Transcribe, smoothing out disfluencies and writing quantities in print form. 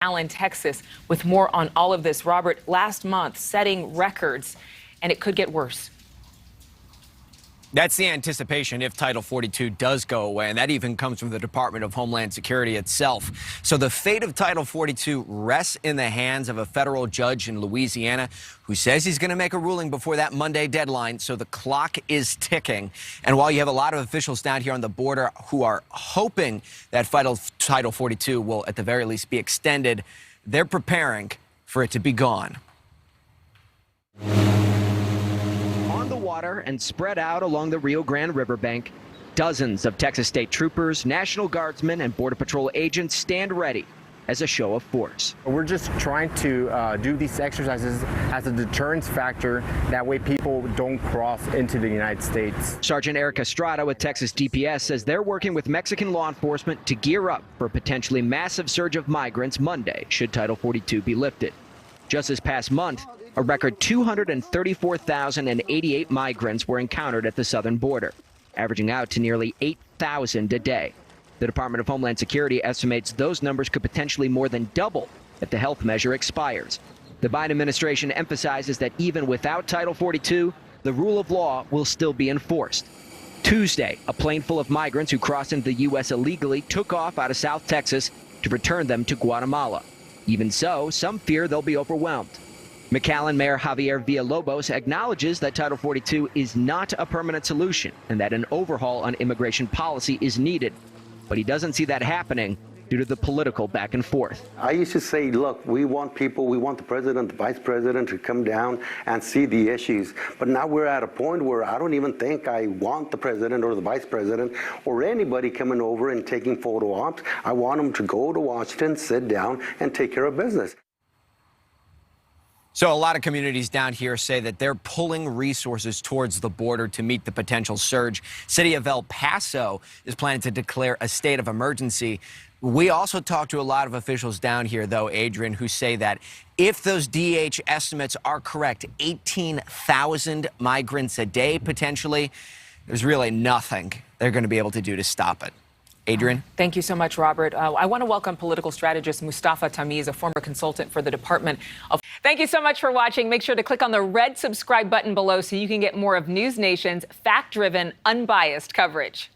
Allen, Texas, with more on all of this. Robert, last month setting records, and it could get worse. That's the anticipation if Title 42 does go away, and that even comes from the Department of Homeland Security itself. So the fate of Title 42 rests in the hands of a federal judge in Louisiana who says he's going to make a ruling before that Monday deadline, so the clock is ticking. And while you have a lot of officials down here on the border who are hoping that Title 42 will at the very least be extended, they're preparing for it to be gone. Water and spread out along the Rio Grande riverbank, dozens of Texas state troopers, National Guardsmen, and Border Patrol agents stand ready as a show of force. We're just trying to do these exercises as a deterrence factor. That way people don't cross into the United States. Sergeant Eric Estrada with Texas DPS says they're working with Mexican law enforcement to gear up for a potentially massive surge of migrants Monday, should Title 42 be lifted. Just this past month, a record 234,088 migrants were encountered at the southern border, averaging out to nearly 8,000 a day. The Department of Homeland Security estimates those numbers could potentially more than double if the health measure expires. The Biden administration emphasizes that even without Title 42, the rule of law will still be enforced. Tuesday, a plane full of migrants who crossed into the U.S. illegally took off out of South Texas to return them to Guatemala. Even so, some fear they'll be overwhelmed. McAllen Mayor Javier Villalobos acknowledges that Title 42 is not a permanent solution and that an overhaul on immigration policy is needed. But he doesn't see that happening due to the political back and forth. I used to say, look, we want the president, the vice president to come down and see the issues. But now we're at a point where I don't even think I want the president or the vice president or anybody coming over and taking photo ops. I want them to go to Washington, sit down, and take care of business. So a lot of communities down here say that they're pulling resources towards the border to meet the potential surge. City of El Paso is planning to declare a state of emergency. We also talked to a lot of officials down here, though, Adrian, who say that if those DH estimates are correct, 18,000 migrants a day potentially, there's really nothing they're going to be able to do to stop it. Adrian? Thank you so much, Robert. I want to welcome political strategist Mustafa Tamiz, a former consultant for the Department of... Thank you so much for watching. Make sure to click on the red subscribe button below so you can get more of NewsNation's fact-driven, unbiased coverage.